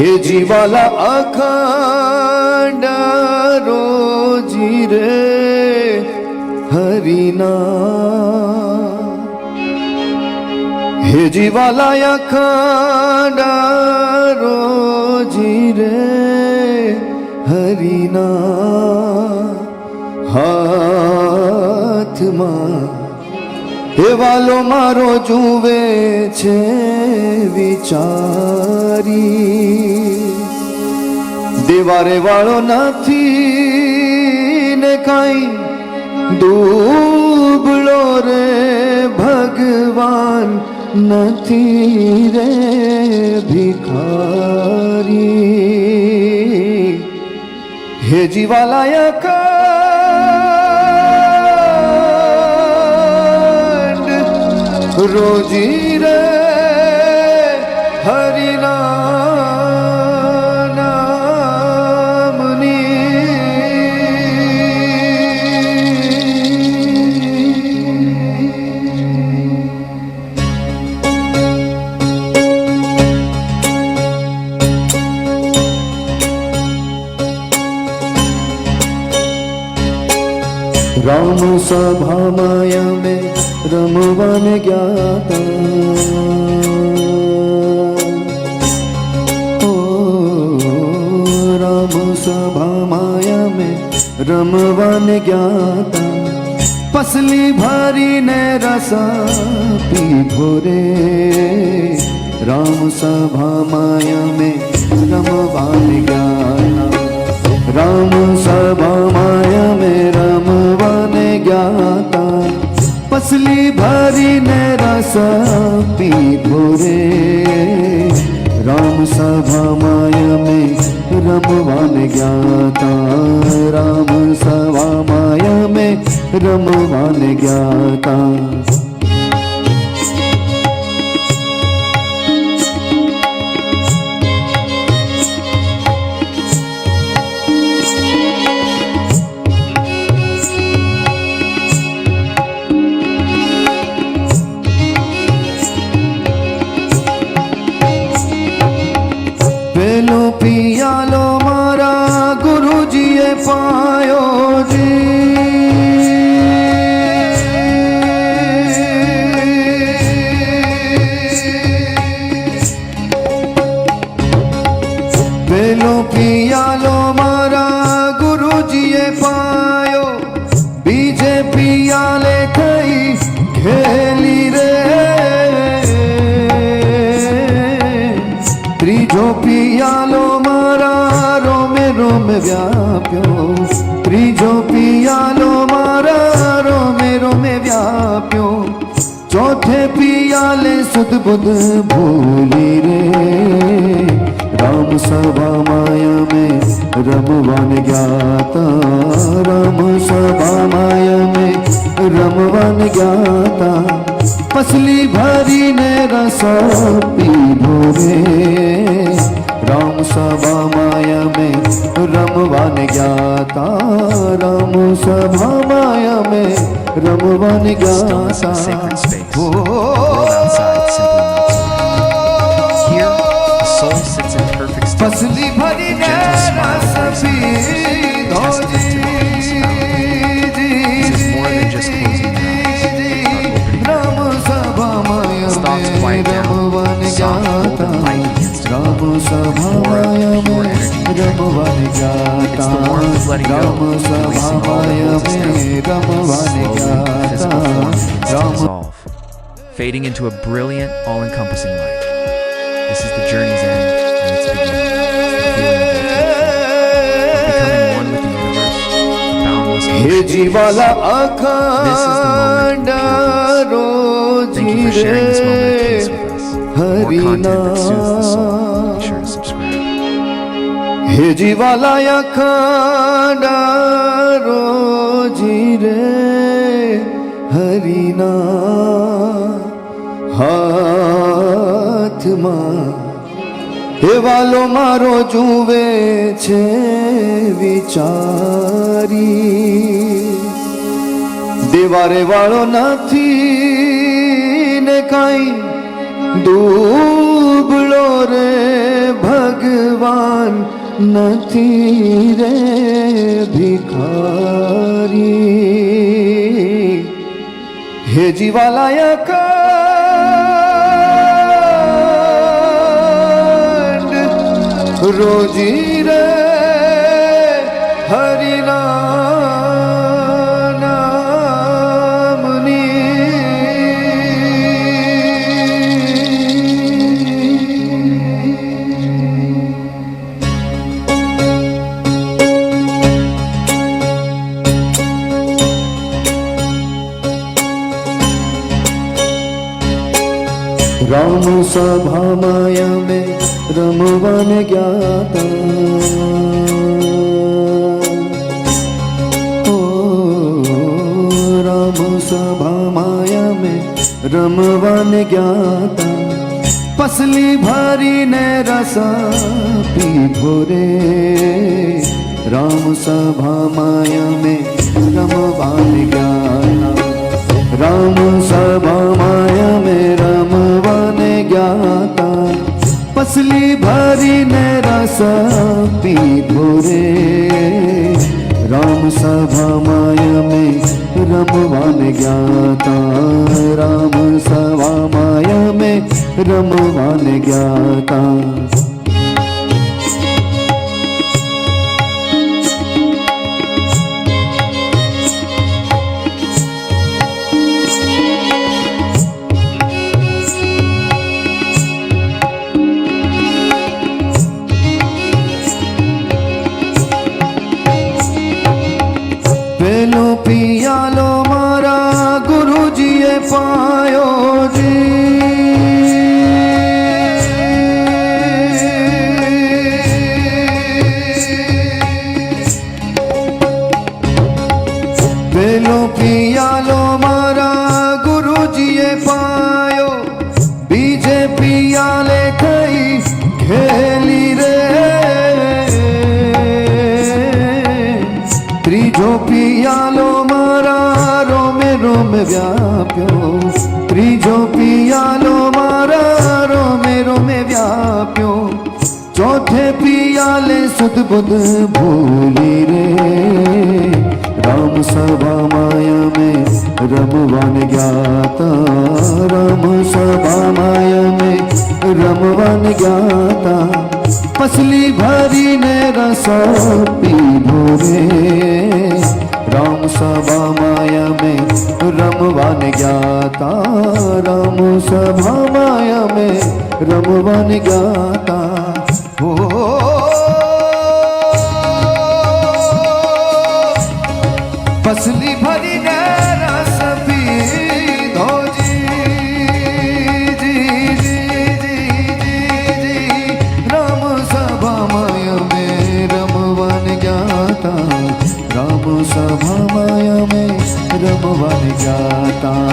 हे जीवाला अखंड रोजी रे हरिना हे जीवाला अखंड रोजी रे हरिना हाथમાં એ વાલો મારો જુએ છે વિચારી દેવારે વાળો નથી ને કાંઈ દુબળો રે ભગવાન નથી રે ભિખારી હે જીવાલાયક रोजी रे हरिना नामनी राम सभा माया में रमवान ज्ञाता ओ राम सभा माया में रमवान ज्ञाता पसली भारी ने रसा पीधो रे राम सभा माया में रमवान ज्ञाता राम सभा माया में रमवान ज्ञाता पसली भरी ने रस पीधो रे राम सभा माया में रमवान ज्ञाता राम सभा माया में रमवान ज्ञाता पियालो मारा गुरुजी पायो जी पेलो पियालो मारा गुरुजी पायो बीजे पियाले कई खेली रे त्रीजो पियालो मारा रोमे रोमे व्याप्यो त्रीजो पियालो मारा रोमे रोमे व्याप्यो चौथे पियाले सुध बुध भूली रे राम सभा माया में रमवान ज्ञाता राम सभा माया में रमवान ज्ञाता पसली भरी ने रसा पीधो रे राम सभा माया में रमवान ज्ञाता राम सभा माया में रमवान ज्ञाता पसली भरी ने रसा पीधो रे राम सभा माया में रमवान ज्ञाता राम सभा माया में रमवान ज्ञाता राम सभा माया में रमवान ज्ञाता Ram fading into a brilliant, all-encompassing light. This is the journey's end and its beginning. Becoming one with the universe, boundless हे जीवाला अखंड रोजी Thank you for sharing this moment of peace रे with us. For more content that soothes the soul, be sure to subscribe. हे जीवाला अखंड रोजी रे हरिना હાથમાં એ વાલો મારો જુએ છે વિચારી દેવારે વાળો નથી ને કાંઈ દુબળો રે ભગવાન નથી રે ભિખારી હે જીવાલાયક રોજી રે હરિના નામની રામ સભામાં અમે રમવાને ગયા તા રામ સભામાં અમે રમવાને ગયા તા પસલી ભરીને રસ પીધો રે રામ સભામાં અમે રમવાને ગયા તા રામ સભામાં અમે રમવાને ગયા તા પસલી ભરીને રસ પીધો રે રામ સભામાં અમે રમવાને ગયા તા રામ સભામાં અમે રમવાને ગયા તા પેલો પિયાલો મારા ગુરુજીએ પાયો પેલો પિયાલો મારા ગુરુજીએ પાયો બીજે પિયાલે થઈ ખેલી રે ત્રીજો પિયાલો મારા રોમે રોમે વ્યાપ્યો ત્રીજો પિયાલો મારા રોમે રોમે વ્યાપ્યો ચોથે પિયાલે સુધ બુધ ભૂલી રે રામ સભામાં અમે રમવાને ગયા તા રામ સભામાં અમે રમવાને ગયા તા પસલી ભરીને રસ પીધો રે રામ સભામાં અમે રમવાને ગયા તા રામ સભામાં અમે રમવાને ગયા તા પસલી ભરીને રસ પીધો રામ સભામાં અમે રમવાને ગયા તા રામ સભામાં અમે રમવાને ગયા તા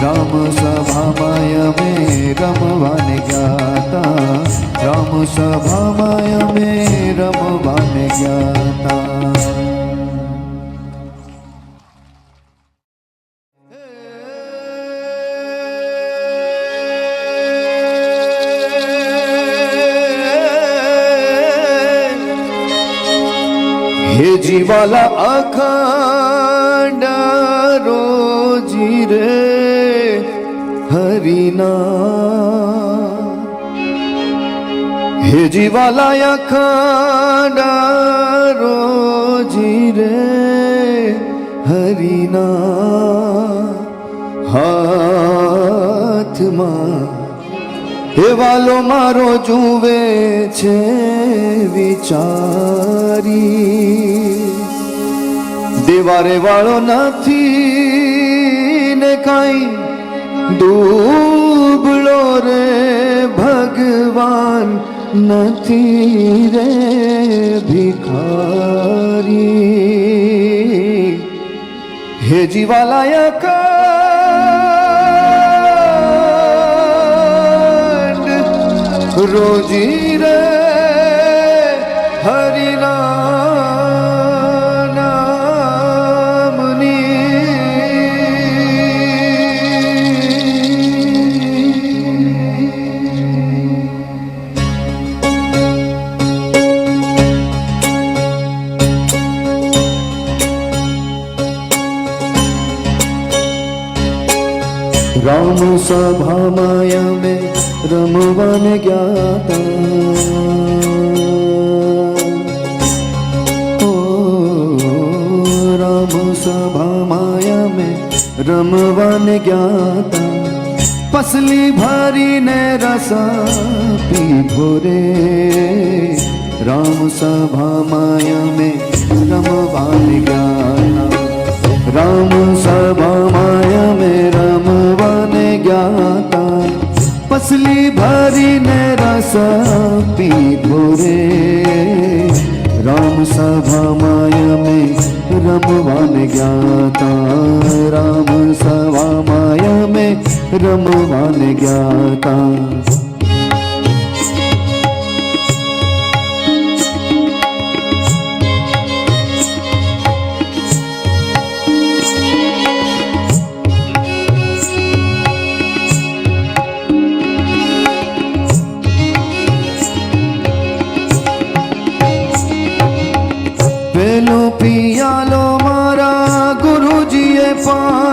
રામ સભામાં અમે રમવાને ગયા તા રામ સભામાં અમે રમવાને ગયા તા હે જીવાલા અખંડ રોજી રે હરિના હે જીવાલા અખંડ રોજી રે હરિના હાથમાં હે વાલો મારો જુએ છે વિચારી દેવારે વાળો નથી ને કાંઈ દુબળો રે ભગવાન નથી રે ભિખારી હે જીવાલાયક રોજી રે હરિના નામની રામ સભા માયા મેં રમવાને ગયા તા રામ સભા માયા મેં રમવાને ગયા તા પસલી ભરીને રસા પીધો રે રામ સભા માયા મેં રમવાને ગયા તા રામ સભા માયા મેં રમવાને ગયા તા પસલી ભરીને રસ પીધો રે રામ સભા માયા મેં રમવાને ગયા તા રામ સભા માયા મેં રમવાને ગયા તા પેલો પિયાલો મારા ગુરુજીએ પા